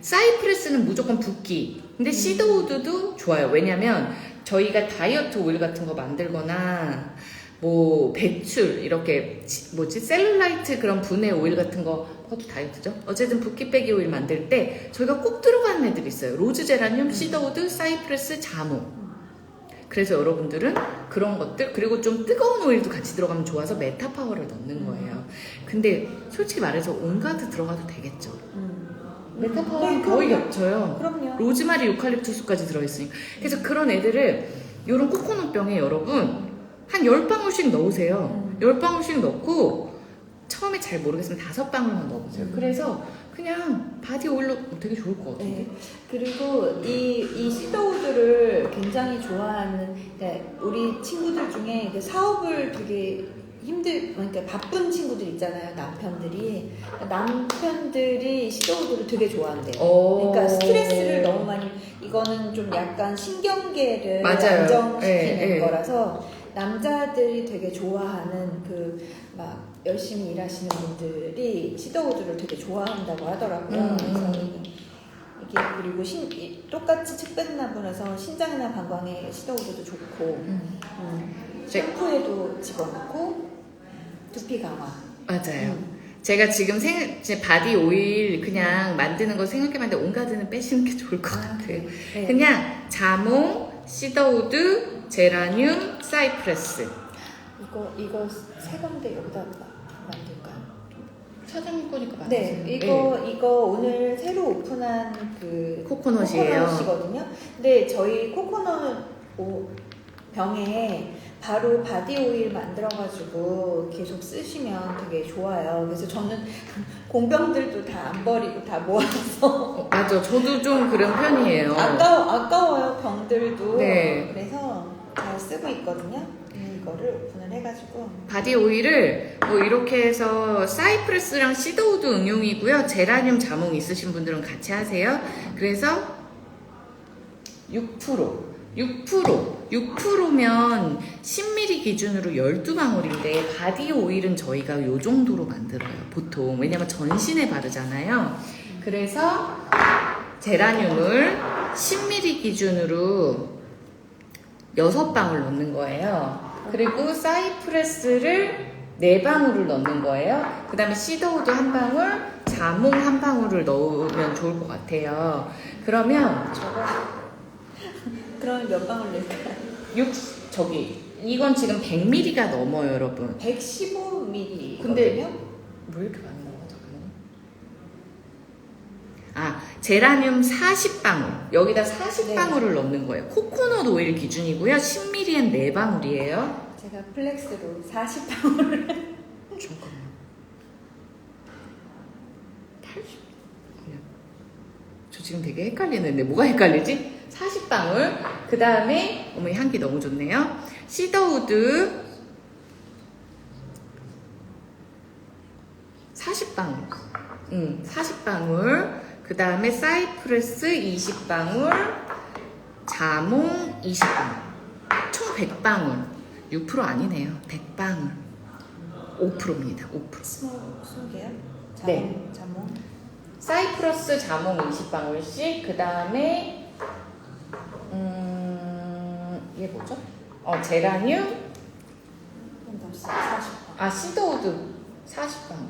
사이프레스는 무조건 붓기. 근데 시더우드도 좋아요. 왜냐면 저희가 다이어트 오일 같은 거 만들거나 뭐 배출 이렇게 셀룰라이트 그런 분해 오일 같은 거 그것도 다이어트죠. 어쨌든 붓기 빼기 오일 만들 때 저희가 꼭 들어가는 애들이 있어요. 로즈 제라늄, 시더우드, 사이프레스, 자몽. 그래서 여러분들은 그런 것들 그리고 좀 뜨거운 오일도 같이 들어가면 좋아서 메타파워를 넣는 거예요. 근데 솔직히 말해서 온가드 들어가도 되겠죠. 메타파워는 거의 겹쳐요. 그럼요. 로즈마리, 유칼립투스까지 들어있으니까. 그래서 그런 애들을 요런 코코넛 병에 여러분 한 10방울씩 넣으세요. 10방울씩 넣고 처음에 잘 모르겠으면 5방울만 넣어보세요. 그래서 그냥 바디 오일로 되게 좋을 것 같은데. 네. 그리고 이 시더우드를 굉장히 좋아하는 우리 친구들 중에 사업을 되게 그러니까 바쁜 친구들 있잖아요. 남편들이 시더우드를 되게 좋아한대요. 그러니까 스트레스를 너무 많이 이거는 좀 약간 신경계를 맞아요. 안정시키는 거라서 남자들이 되게 좋아하는 막 열심히 일하시는 분들이 시더우드를 되게 좋아한다고 하더라고요. 그래서 이게 그리고 똑같이 측백나무라서 신장이나 방광에 시더우드도 좋고 샴푸에도 집어넣고 두피 강화. 맞아요. 제가 지금 제 바디 오일 그냥 만드는 거 생각해봤는데 온가드는 빼시는 게 좋을 것 같아요. 네. 그냥 자몽, 시더우드, 제라늄, 사이프레스. 이거 세 건데 여기다 만들까요? 사장님 거니까 만드세요. 네, 이거 오늘 새로 오픈한 코코넛이에요. 코코넛이거든요. 근데 저희 코코넛 병에 바로 바디 오일 만들어가지고 계속 쓰시면 되게 좋아요. 그래서 저는 공병들도 다 안 버리고 다 모아서 맞아, 저도 좀 그런 편이에요. 아까워요 병들도. 네. 그래서 잘 쓰고 있거든요. 이거를 오픈을 해가지고 바디 오일을 뭐 이렇게 해서 사이프레스랑 시더우드 응용이고요. 제라늄, 자몽 있으신 분들은 같이 하세요. 그래서 6%면 10ml 기준으로 12방울인데 바디 오일은 저희가 요 정도로 만들어요. 보통. 왜냐면 전신에 바르잖아요. 그래서 제라늄을 10ml 기준으로 6방울 넣는 거예요. 그리고 사이프레스를 4방울을 넣는 거예요. 그 다음에 시더우드 1방울, 자몽 1방울을 넣으면 좋을 것 같아요. 그러면 그러면 몇 방울 넣을까요? 이건 지금 100ml가 넘어요, 여러분. 115ml. 근데 왜 이렇게 많이 나와, 잠깐만. 제라늄 40방울. 여기다 40방울을 넣는 거예요. 코코넛 오일 기준이고요. 10ml엔 4방울이에요. 제가 플렉스로 40방울을. 잠깐만. 80? 저 지금 되게 헷갈리는데 뭐가 헷갈리지? 40방울. 그 다음에 어머 향기 너무 좋네요. 시더우드 40방울. 40방울. 그 다음에 사이프레스 20방울. 자몽 20방울. 총 100방울. 6% 아니네요. 100방울. 5%입니다. 5%. 20개요? 네. 자몽. 사이프러스 자몽 20방울씩, 그 다음에 얘 뭐죠? 제라늄, 펜더스 40번. 시더우드 40방울,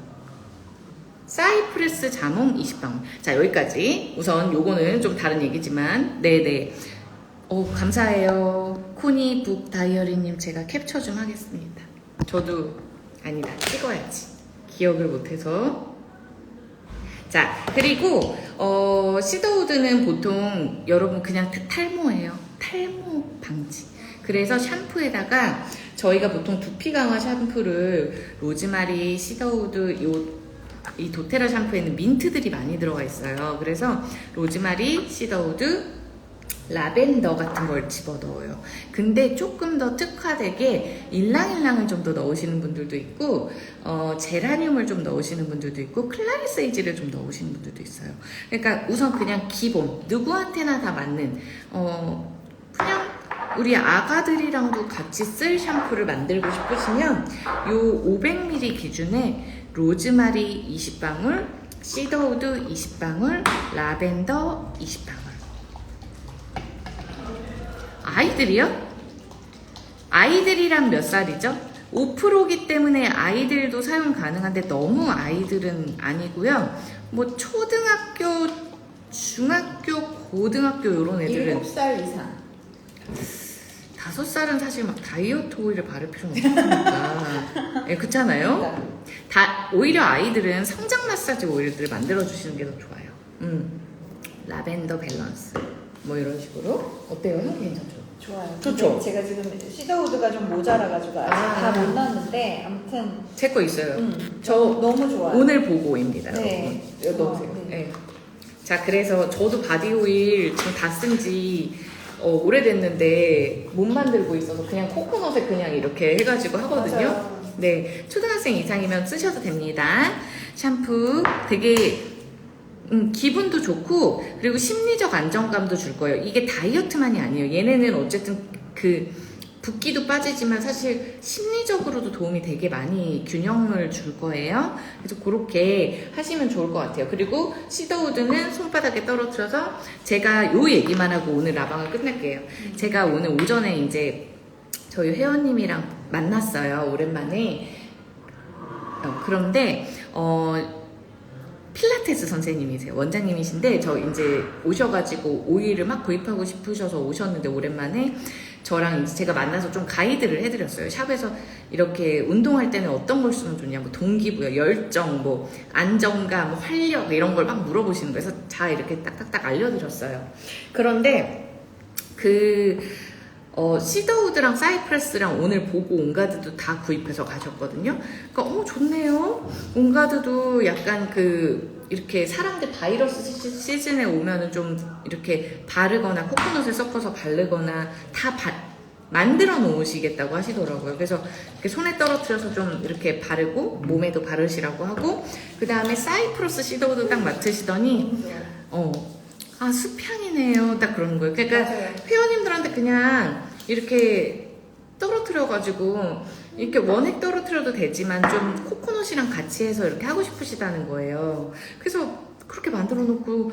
사이프러스 자몽 20방울. 자, 여기까지. 우선 요거는 좀 다른 얘기지만, 네네. 감사해요. 코니 북 다이어리님, 제가 캡처 좀 하겠습니다. 저도 아니다, 찍어야지. 기억을 못해서. 자, 그리고 시더우드는 보통 여러분 그냥 다탈모예요. 탈모 방지. 그래서 샴푸에다가 저희가 보통 두피 강화 샴푸를 로즈마리, 시더우드, 이 도테라 샴푸에는 민트들이 많이 들어가 있어요. 그래서 로즈마리, 시더우드, 라벤더 같은 걸 집어넣어요. 근데 조금 더 특화되게 일랑일랑을 좀 더 넣으시는 분들도 있고, 제라늄을 좀 넣으시는 분들도 있고, 클라리세이지를 좀 넣으시는 분들도 있어요. 그러니까 우선 그냥 기본, 누구한테나 다 맞는, 그냥 우리 아가들이랑도 같이 쓸 샴푸를 만들고 싶으시면 요 500ml 기준에 로즈마리 20방울, 시더우드 20방울, 라벤더 20방울. 아이들이요? 아이들이란 몇 살이죠? 5%기 때문에 아이들도 사용 가능한데 너무 아이들은 아니고요. 뭐 초등학교, 중학교, 고등학교 이런 애들은 7살 이상. 5살은 사실 막 다이어트 오일을 바를 필요는 없으니까. 예, 그렇잖아요? 오히려 아이들은 성장 마사지 오일들을 만들어 주시는 게 더 좋아요. 라벤더 밸런스. 뭐 이런 식으로. 어때요? 향기 괜찮죠? 좋아요. 좋죠? 근데 제가 지금 시더우드가 좀 모자라가지고 아직 다 못 넣었는데 아무튼 제 거 있어요. 저 너무 좋아요. 오늘 보고입니다. 네. 여러분. 넣으세요. 네. 네. 자, 그래서 저도 바디 오일 지금 다 쓴 지 오래됐는데 못 만들고 있어서 그냥 코코넛에 그냥 이렇게 해가지고 하거든요. 맞아요. 네, 초등학생 이상이면 쓰셔도 됩니다. 샴푸 되게 기분도 좋고 그리고 심리적 안정감도 줄 거예요. 이게 다이어트만이 아니에요. 얘네는 어쨌든 그 붓기도 빠지지만 사실 심리적으로도 도움이 되게 많이 균형을 줄 거예요. 그래서 그렇게 하시면 좋을 것 같아요. 그리고 시더우드는 손바닥에 떨어뜨려서 제가 요 얘기만 하고 오늘 라방을 끝낼게요. 제가 오늘 오전에 이제 저희 회원님이랑 만났어요. 오랜만에. 그런데 필라테스 선생님이세요. 원장님이신데 저 이제 오셔가지고 오일을 막 구입하고 싶으셔서 오셨는데 오랜만에 저랑 이제 제가 만나서 좀 가이드를 해드렸어요. 샵에서 이렇게 운동할 때는 어떤 걸 쓰면 좋냐, 뭐 동기부여, 열정, 뭐 안정감, 활력 이런 걸 막 물어보시는 거예요. 그래서 다 이렇게 딱딱딱 알려드렸어요. 그런데 시더우드랑 사이프러스랑 오늘 보고 온가드도 다 구입해서 가셨거든요. 그러니까 좋네요. 온가드도 약간 이렇게 사람들 바이러스 시즌에 오면은 좀 이렇게 바르거나 코코넛을 섞어서 바르거나 다 만들어 놓으시겠다고 하시더라고요. 그래서 이렇게 손에 떨어뜨려서 좀 이렇게 바르고 몸에도 바르시라고 하고, 그 다음에 사이프러스 시더우드 딱 맡으시더니 숲향이네요. 딱 그러는 거예요. 그러니까 맞아요. 회원님들한테 그냥 이렇게 떨어뜨려가지고 이렇게 원액 떨어뜨려도 되지만 좀 코코넛이랑 같이 해서 이렇게 하고 싶으시다는 거예요. 그래서 그렇게 만들어 놓고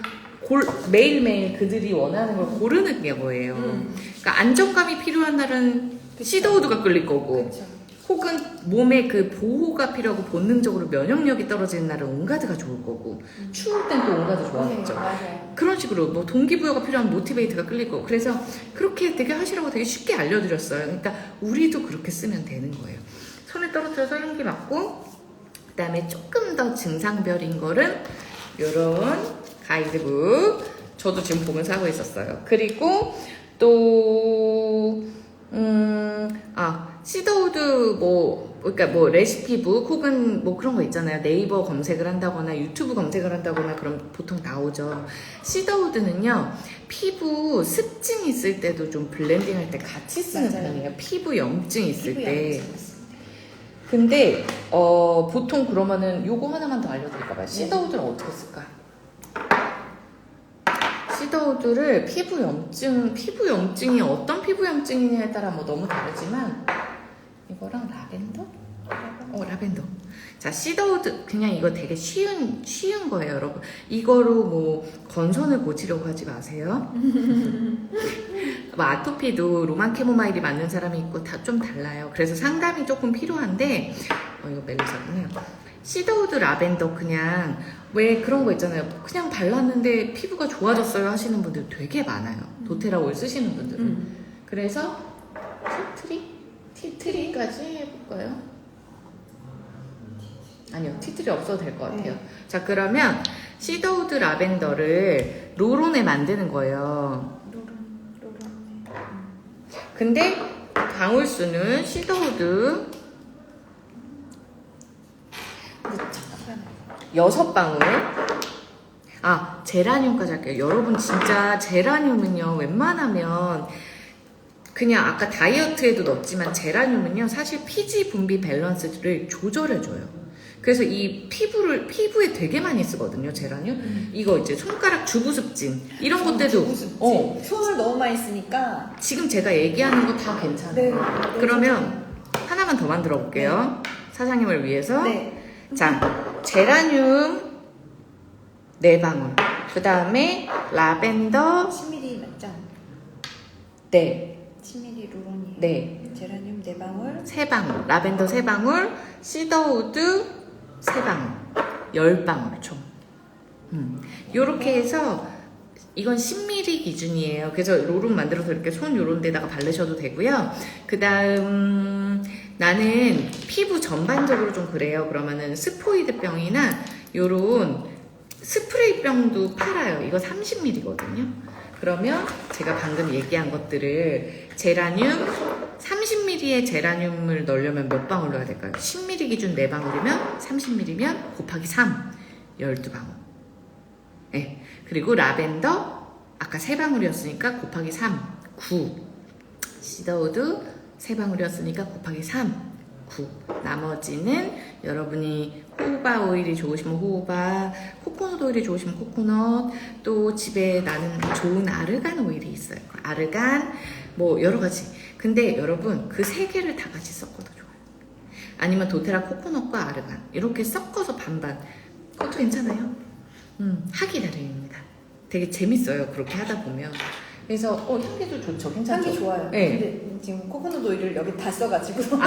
매일매일 그들이 원하는 걸 고르는 게 뭐예요. 그러니까 안정감이 필요한 날은 시더우드가 끌릴 거고, 그쵸. 혹은 몸에 그 보호가 필요하고 본능적으로 면역력이 떨어지는 날은 온가드가 좋을 거고, 추울 땐 또 온가드 좋아하겠죠. 맞아요. 그런 식으로 뭐 동기부여가 필요한 모티베이트가 끌릴 거고, 그래서 그렇게 되게 하시라고 되게 쉽게 알려드렸어요. 그러니까 우리도 그렇게 쓰면 되는 거예요. 손에 떨어뜨려서 향기 맡고, 그 다음에 조금 더 증상별인 거는 요런 가이드북 저도 지금 보면서 하고 있었어요. 그리고 또 시더우드 그러니까 뭐 레시피북 혹은 뭐 그런 거 있잖아요. 네이버 검색을 한다거나 유튜브 검색을 한다거나 그럼 보통 나오죠. 시더우드는요, 피부 습증 있을 때도 좀 블렌딩 할 때 같이 쓰는 맞아요. 편이에요. 피부 염증 있을 피부 때. 염증 있습니다. 근데 보통 그러면은 요거 하나만 더 알려드릴까봐요. 시더우드를 어떻게 쓸까? 시더우드를 피부 염증이 어떤 피부 염증이냐에 따라 뭐 너무 다르지만 이거랑 라벤더? 라벤더. 자, 시더우드 그냥 이거 되게 쉬운 거예요, 여러분. 이거로 뭐 건선을 고치려고 하지 마세요. 뭐 아토피도 로만 캐모마일이 맞는 사람이 있고 다 좀 달라요. 그래서 상담이 조금 필요한데 이거 멜로사구나. 시더우드 라벤더 그냥 왜 그런 거 있잖아요. 그냥 발랐는데 피부가 좋아졌어요 하시는 분들 되게 많아요. 도테라 오일 쓰시는 분들은. 그래서 티트리까지 해볼까요? 아니요, 티트리 없어도 될 것 같아요. 자, 그러면 시더우드 라벤더를 롤온에 만드는 거예요. 근데 방울수는 시더우드 6방울. 아, 제라늄까지 할게요. 여러분 진짜 제라늄은요, 웬만하면 그냥 아까 다이어트에도 넣었지만 제라늄은요, 사실 피지 분비 밸런스를 조절해줘요. 그래서 이 피부에 되게 많이 쓰거든요, 제라늄. 이거 이제 손가락 주부습진 이런 것들도 손을 너무 많이 쓰니까 지금 제가 얘기하는 거 다 괜찮아요. 네. 그러면 하나만 더 만들어 볼게요. 사장님을 위해서. 네. 자, 제라늄 4방울. 그 다음에 라벤더 10ml 맞죠? 네. 10ml 롤온이에요. 네. 제라늄 4방울. 3방울. 라벤더 3방울. 시더우드 3방울. 10방울 총. 요렇게 해서 이건 10ml 기준이에요. 그래서 롤은 만들어서 이렇게 손 요런 데다가 바르셔도 되고요. 그 다음 나는 피부 전반적으로 좀 그래요. 그러면은 스포이드병이나 요런 스프레이병도 팔아요. 이거 30ml거든요. 그러면 제가 방금 얘기한 것들을 제라늄 30ml의 제라늄을 넣으려면 몇 방울 넣어야 될까요? 10ml 기준 4방울이면 30ml면 곱하기 3 12방울. 네. 그리고 라벤더 아까 3방울이었으니까 곱하기 3 9. 시더우드 3방울이었으니까 곱하기 3 9. 나머지는 여러분이 호호바 오일이 좋으시면 호호바, 코코넛 오일이 좋으시면 코코넛, 또 집에 나는 좋은 아르간 오일이 있어요. 아르간 뭐 여러 가지. 근데 여러분 그 3개를 다 같이 섞어도 좋아요. 아니면 도테라 코코넛과 아르간 이렇게 섞어서 반반. 그것도 괜찮아요. 하기 나름입니다. 되게 재밌어요. 그렇게 하다 보면. 그래서 향기도 좋죠. 괜찮죠? 향기 좋아요. 네. 근데 지금 코코넛 오일을 여기 다 써가지고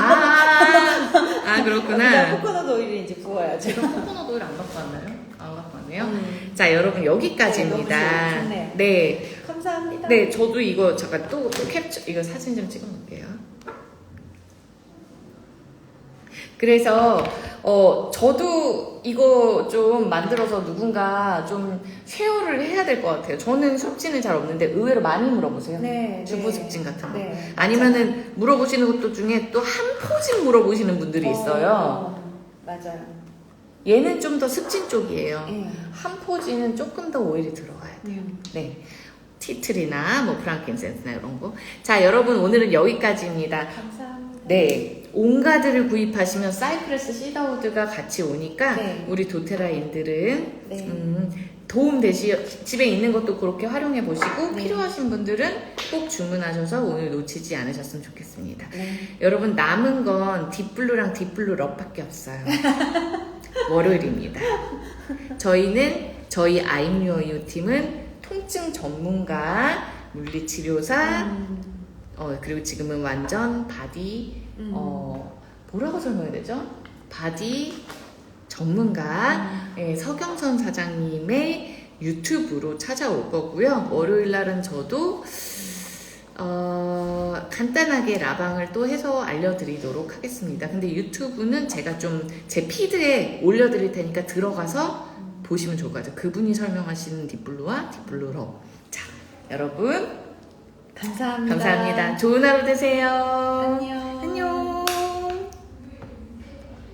그렇구나. 코코넛 오일을 이제 부어야죠. 제가 코코넛 오일 안 갖고 왔나요? 안 갖고 왔네요. 자, 여러분 여기까지입니다. 너무 좋네요. 네. 감사합니다. 네, 저도 이거 잠깐 또 캡처 이거 사진 좀 찍어 놓을게요. 그래서 저도 이거 좀 만들어서 누군가 좀 쉐어를 해야 될 것 같아요. 저는 습진은 잘 없는데 의외로 많이 물어보세요. 네, 주부 네. 습진 같은 거. 네, 아니면은 물어보시는 것도 중에 또 한 포진 물어보시는 분들이 있어요. 맞아요. 얘는 좀 더 습진 쪽이에요. 네. 한 포지는 조금 더 오일이 들어가야 돼요. 네. 티트리나 뭐 프랑킨센스나 이런 거. 자, 여러분 오늘은 여기까지입니다. 감사합니다. 네. 온가드를 구입하시면 사이프레스 시더우드가 같이 오니까 네. 우리 도테라인들은 네. 도움 되시 집에 있는 것도 그렇게 활용해 보시고 네. 필요하신 분들은 꼭 주문하셔서 오늘 놓치지 않으셨으면 좋겠습니다. 네. 여러분 남은 건 딥블루랑 딥블루 럽밖에 없어요. 월요일입니다. 저희는 저희 아임유어유 팀은 통증 전문가, 물리치료사, 그리고 지금은 완전 바디 뭐라고 설명해야 되죠? 바디 전문가 서경선 사장님의 유튜브로 찾아올 거고요. 월요일 날은 저도 간단하게 라방을 또 해서 알려드리도록 하겠습니다. 근데 유튜브는 제가 좀 제 피드에 올려드릴 테니까 들어가서 보시면 좋을 것 같아요. 그분이 설명하시는 딥블루와 딥블루로. 자, 여러분 감사합니다. 감사합니다. 좋은 하루 되세요. 안녕.